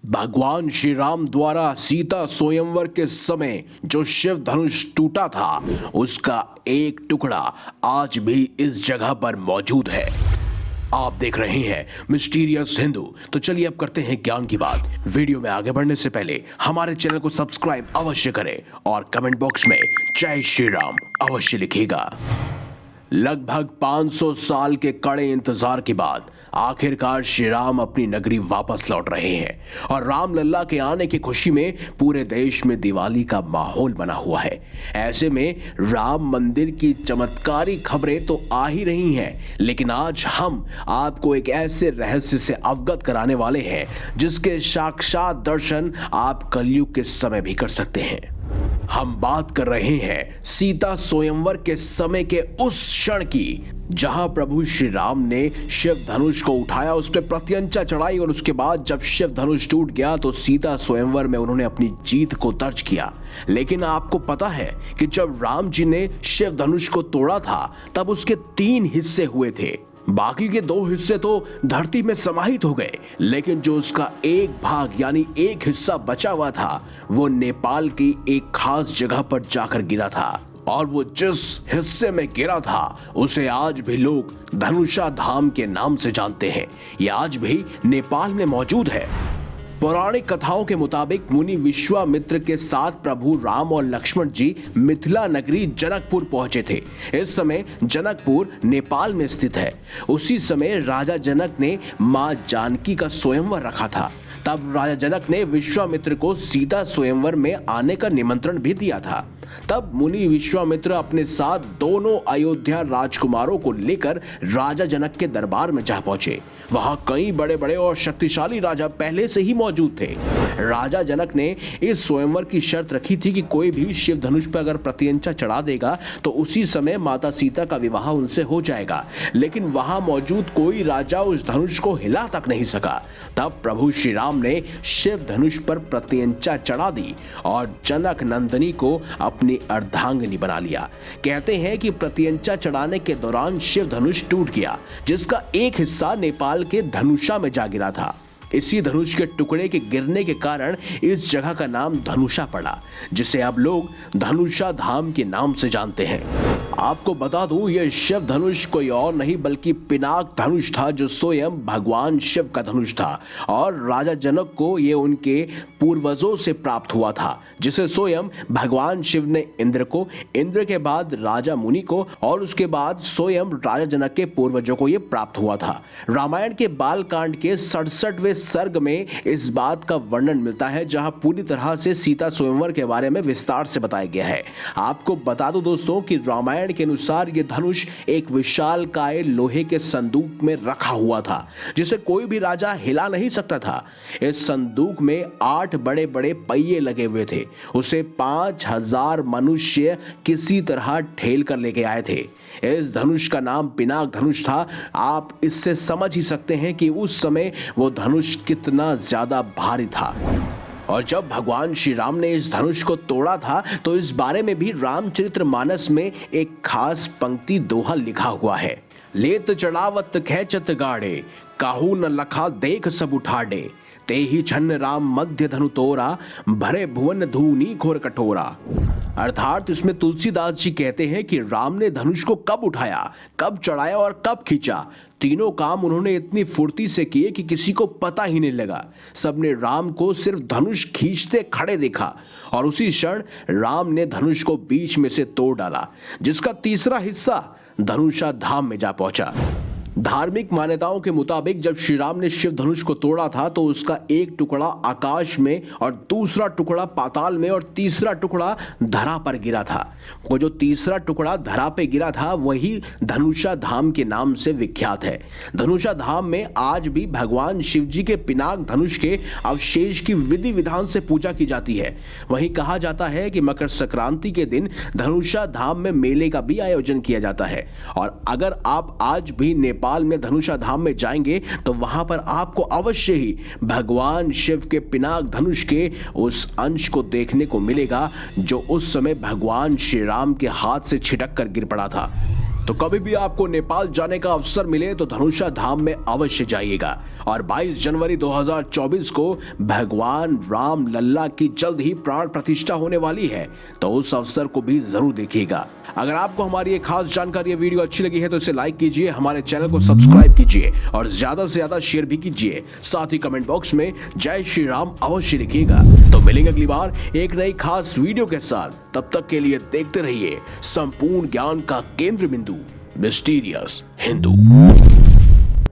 भगवान श्री राम द्वारा सीता स्वयंवर के समय जो शिव धनुष टूटा था उसका एक टुकड़ा आज भी इस जगह पर मौजूद है। आप देख रहे हैं मिस्टीरियस हिंदू। तो चलिए अब करते हैं ज्ञान की बात। वीडियो में आगे बढ़ने से पहले हमारे चैनल को सब्सक्राइब अवश्य करें और कमेंट बॉक्स में जय श्री राम अवश्य लिखिएगा। लगभग 500 साल के कड़े इंतजार के बाद आखिरकार श्री राम अपनी नगरी वापस लौट रहे हैं और राम लल्ला के आने की खुशी में पूरे देश में दिवाली का माहौल बना हुआ है। ऐसे में राम मंदिर की चमत्कारी खबरें तो आ ही रही हैं, लेकिन आज हम आपको एक ऐसे रहस्य से अवगत कराने वाले हैं जिसके साक्षात दर्शन आप कलयुग के समय भी कर सकते हैं। हम बात कर रहे हैं सीता स्वयंवर के समय के उस क्षण की जहां प्रभु श्री राम ने शिव धनुष को उठाया, उस पर प्रत्यंचा चढ़ाई और उसके बाद जब शिव धनुष टूट गया तो सीता स्वयंवर में उन्होंने अपनी जीत को दर्ज किया। लेकिन आपको पता है कि जब राम जी ने शिव धनुष को तोड़ा था तब उसके 3 हिस्से हुए थे। बाकी के 2 हिस्से तो धरती में समाहित हो गए, लेकिन जो उसका एक भाग यानी एक हिस्सा बचा हुआ था वो नेपाल की एक खास जगह पर जाकर गिरा था और वो जिस हिस्से में गिरा था उसे आज भी लोग धनुषा धाम के नाम से जानते हैं। ये आज भी नेपाल में मौजूद है। पौराणिक कथाओं के मुताबिक मुनि विश्वामित्र के साथ प्रभु राम और लक्ष्मण जी मिथिला नगरी जनकपुर पहुंचे थे। इस समय जनकपुर नेपाल में स्थित है। उसी समय राजा जनक ने मां जानकी का स्वयंवर रखा था। तब राजा जनक ने विश्वामित्र को सीता स्वयंवर में आने का निमंत्रण भी दिया था। तब मुनि विश्वामित्र अपने साथ दोनों अयोध्या राजकुमारों को लेकर राजा जनक के दरबार में जा पहुंचे। वहां कई बड़े बड़े और शक्तिशाली राजा पहले से ही मौजूद थे। राजा जनक ने इस स्वयंवर की शर्त रखी थी कि कोई भी शिव धनुष पर अगर प्रत्यंचा चढ़ा देगा तो उसी समय माता सीता का विवाह उनसे हो जाएगा। लेकिन वहां मौजूद कोई राजा उस धनुष को हिला तक नहीं सका। तब प्रभु श्री राम ने शिव धनुष पर प्रत्यंचा चढ़ा दी और जनक नंदिनी को अपनी अर्धांगिनी बना लिया। कहते हैं कि प्रत्यंचा चढ़ाने के दौरान शिव धनुष टूट गया, जिसका एक हिस्सा नेपाल के धनुषा में जा गिरा था। इसी धनुष के टुकड़े के गिरने के कारण इस जगह का नाम धनुषा पड़ा, जिसे अब लोग धनुषा धाम के नाम से जानते हैं। आपको बता दूं, यह शिव धनुष कोई और नहीं बल्कि पिनाक धनुष था, जो स्वयं भगवान शिव का धनुष था और राजा जनक को यह उनके पूर्वजों से प्राप्त हुआ था, जिसे स्वयं भगवान शिव ने इंद्र को, इंद्र के बाद राजा मुनि को और उसके बाद स्वयं राजा जनक के पूर्वजों को यह प्राप्त हुआ था। रामायण के बाल कांड के 67वें सर्ग में इस बात का वर्णन मिलता है, जहां पूरी तरह से सीता स्वयंवर के बारे में विस्तार से बताया गया है। आपको बता दो दोस्तों कि रामायण के अनुसार यह धनुष एक विशालकाय लोहे के संदूक में रखा हुआ था, जिसे कोई भी राजा हिला नहीं सकता था। इस संदूक में 8 बड़े बड़े पहिए लगे हुए थे। उसे 5000 मनुष्य किसी तरह ठेल कर लेके आए थे। इस धनुष का नाम पिनाक धनुष था। आप इससे समझ ही सकते हैं कि उस समय वो धनुष कितना ज्यादा भारी था। और जब भगवान श्री राम ने इस धनुष को तोड़ा था तो इस बारे में भी रामचरितमानस में एक खास पंक्ति दोहा लिखा हुआ है। लेत चढ़ावत खेचत गाड़े, काहू न लखा देख सब उठाड़े, ते ही छन्न राम मध्य धनु तोरा, भरे भुवन धूनी घोर कटोरा। अर्थात इसमें तुलसीदास जी कहते हैं कि राम ने धनुष को कब उठाया, कब चढ़ाया और कब खींचा, तीनों काम उन्होंने इतनी फुर्ती से किए कि किसी को पता ही नहीं लगा। सबने राम को सिर्फ धनुष खींचते खड़े देखा और उसी क्षण राम ने धनुष को बीच में से तोड़ डाला, जिसका तीसरा हिस्सा धनुषा धाम में जा पहुंचा। धार्मिक मान्यताओं के मुताबिक जब श्री राम ने शिव धनुष को तोड़ा था तो उसका एक टुकड़ा आकाश में और दूसरा टुकड़ा पाताल में और तीसरा टुकड़ा धरा पर गिरा था। वो जो तीसरा टुकड़ा धरा पे गिरा था वही धनुषा धाम के नाम से विख्यात है। धनुषा धाम में आज भी भगवान शिव जी के पिनाक धनुष के अवशेष की विधि विधान से पूजा की जाती है। वहीं कहा जाता है कि मकर संक्रांति के दिन धनुषा धाम में मेले का भी आयोजन किया जाता है। और अगर आप आज भी नेपाल में धनुषा धाम में जाएंगे तो वहां पर आपको अवश्य ही भगवान शिव के पिनाक धनुष के उस अंश को देखने को मिलेगा जो उस समय भगवान श्री राम के हाथ से छिटक कर गिर पड़ा था। तो कभी भी आपको नेपाल जाने का अवसर मिले तो धनुषा धाम में अवश्य जाइएगा। और 22 जनवरी 2024 को भगवान राम लल्ला की जल्द ही प्राण प्रतिष्ठा होने वाली है, तो उस अवसर को भी जरूर देखिएगा। अगर आपको हमारी ये खास जानकारी, ये वीडियो अच्छी लगी है तो इसे लाइक कीजिए, हमारे चैनल को सब्सक्राइब कीजिए और ज्यादा से ज्यादा शेयर भी कीजिए। साथ ही कमेंट बॉक्स में जय श्री राम अवश्य लिखिएगा। तो मिलेंगे अगली बार एक नई खास वीडियो के साथ। तब तक के लिए देखते रहिए संपूर्ण ज्ञान का केंद्र बिंदु मिस्टीरियस हिंदू।